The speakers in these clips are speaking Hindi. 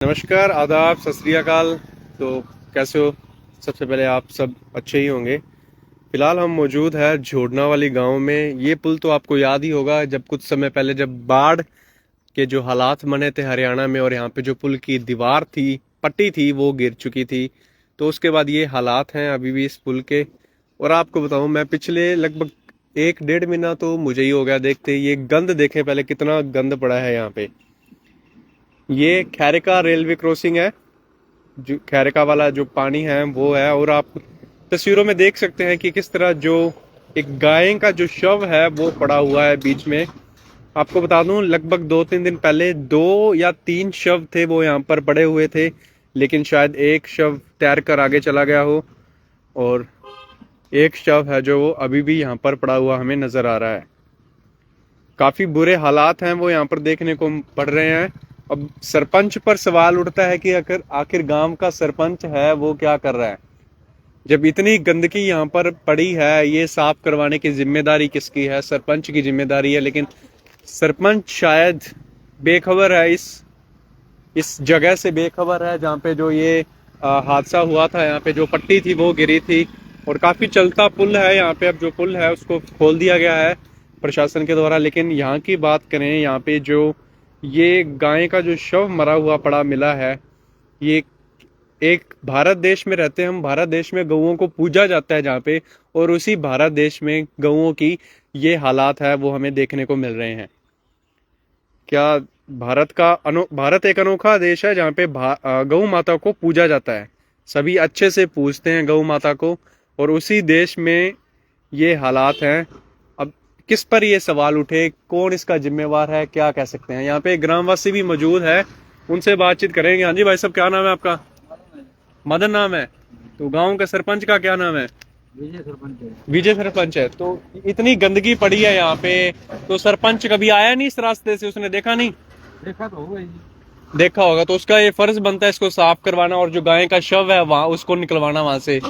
नमस्कार, आदाब, सत श्री अकाल। तो कैसे हो? सबसे पहले आप सब अच्छे ही होंगे। फिलहाल हम मौजूद है झोड़ना वाली गांव में। ये पुल तो आपको याद ही होगा, जब कुछ समय पहले जब बाढ़ के जो हालात बने थे हरियाणा में, और यहाँ पे जो पुल की दीवार थी, पट्टी थी, वो गिर चुकी थी। तो उसके बाद ये हालात हैं अभी भी इस पुल के। और आपको बताऊं, मैं पिछले लगभग 1-1.5 महीना तो मुझे ही हो गया देखते। ये गंद देखें पहले, कितना गंद पड़ा है यहाँ पे। ये खैरिका रेलवे क्रॉसिंग है। जो खैरिका वाला जो पानी है वो है। और आप तस्वीरों में देख सकते हैं कि किस तरह जो एक गाय का जो शव है वो पड़ा हुआ है बीच में। आपको बता दूं, लगभग 2-3 दिन पहले 2 या 3 शव थे वो यहाँ पर पड़े हुए थे, लेकिन शायद एक शव तैर कर आगे चला गया हो, और एक शव है जो वो अभी भी यहाँ पर पड़ा हुआ हमें नजर आ रहा है। काफी बुरे हालात हैं वो यहाँ पर देखने को पड़ रहे हैं। अब सरपंच पर सवाल उठता है कि आखिर गांव का सरपंच है वो क्या कर रहा है, जब इतनी गंदगी यहाँ पर पड़ी है। ये साफ करवाने की जिम्मेदारी किसकी है? सरपंच की जिम्मेदारी है। लेकिन सरपंच शायद बेखबर है, इस जगह से बेखबर है जहाँ पे जो ये हादसा हुआ था। यहाँ पे जो पट्टी थी वो गिरी थी, और काफी चलता पुल है यहाँ पे। अब जो पुल है उसको खोल दिया गया है प्रशासन के द्वारा। लेकिन यहाँ की बात करें, यहाँ पे जो ये गाय का जो शव मरा हुआ पड़ा मिला है, ये एक भारत देश में रहते हैं हम। भारत देश में गऊओं को पूजा जाता है जहाँ पे, और उसी भारत देश में गऊओं की ये हालात है वो हमें देखने को मिल रहे हैं। क्या भारत एक अनोखा देश है जहाँ पे गऊ माता को पूजा जाता है। सभी अच्छे से पूजते हैं गऊ माता को, और उसी देश में ये हालात हैं। अब किस पर ये सवाल उठे, कौन इसका जिम्मेवार है, क्या कह सकते हैं? यहाँ पे ग्रामवासी भी मौजूद है, उनसे बातचीत करेंगे। हाँ जी भाई साहब, क्या नाम है आपका? मदन नाम है। तो गांव के सरपंच का क्या नाम है? विजय सरपंच है। तो इतनी गंदगी पड़ी है यहाँ पे, तो सरपंच कभी आया नहीं इस रास्ते से? उसने देखा नहीं? देखा तो होगा ही। देखा होगा तो उसका ये फर्ज बनता है इसको साफ करवाना, और जो गाय का शव है वहां उसको निकलवाना वहां से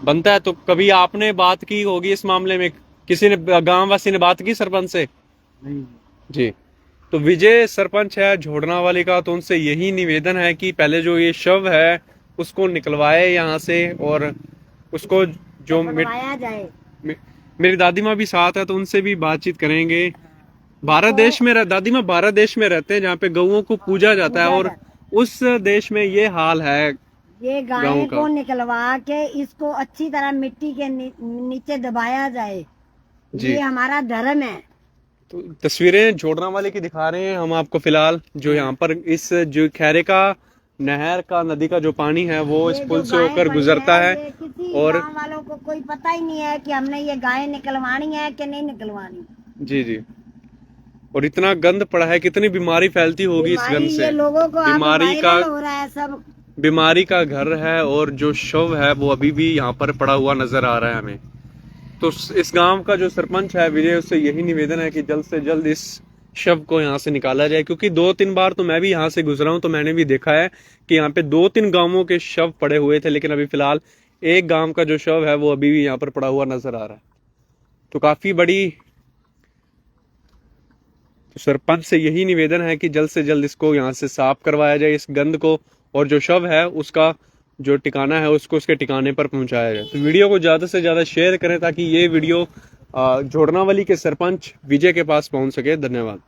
बनता है। तो कभी आपने बात की होगी इस मामले में? किसी ने, गांव वासी ने बात की सरपंच से? नहीं जी। तो विजय सरपंच है झोड़ना वाली का, तो उनसे यही निवेदन है कि पहले जो ये शव है उसको निकलवाए यहाँ से, और उसको जो जाए। मेरी दादी माँ भी साथ है, तो उनसे भी बातचीत करेंगे। भारत देश में दादी माँ भारत देश में रहते हैं जहाँ पे गऊओं को पूजा जाता है, और उस देश में ये हाल है। ये गाय को निकलवा के इसको अच्छी तरह मिट्टी के नीचे दबाया जाए, ये हमारा धर्म है। तो तस्वीरें झोड़ना वाले की दिखा रहे हैं हम आपको फिलहाल। जो यहाँ पर इस जो खैरिका नहर का, नदी का जो पानी है वो इस पुल से होकर गुजरता है, और गाँव वालों को कोई पता ही नहीं है कि हमने ये गाय निकलवानी है कि नहीं निकलवानी। जी जी। और इतना गंद पड़ा है, कितनी बीमारी फैलती होगी इस गंद से। लोगों को बीमारी का हो रहा है सब। बीमारी का घर है, और जो शव है वो अभी भी यहाँ पर पड़ा हुआ नजर आ रहा है हमें। तो इस गांव का जो सरपंच है विजय, उससे यही निवेदन है कि जल्द से जल्द इस शव को यहाँ से निकाला जाए। क्योंकि 2-3 बार तो मैं भी यहाँ से गुजरा हूँ, तो मैंने भी देखा है कि यहाँ पे 2-3 गांवों के शव पड़े हुए थे, लेकिन अभी फिलहाल एक गांव का जो शव है वो अभी भी यहाँ पर पड़ा हुआ नजर आ रहा है। तो काफी बड़ी, तो सरपंच से यही निवेदन है कि जल्द से जल्द इसको यहाँ से साफ करवाया जाए, इस गंद को, और जो शव है उसका जो ठिकाना है उसको उसके ठिकाने पर पहुंचाया जाए। तो वीडियो को ज्यादा से ज्यादा शेयर करें ताकि ये वीडियो झोड़नावली के सरपंच विजय के पास पहुंच सके। धन्यवाद।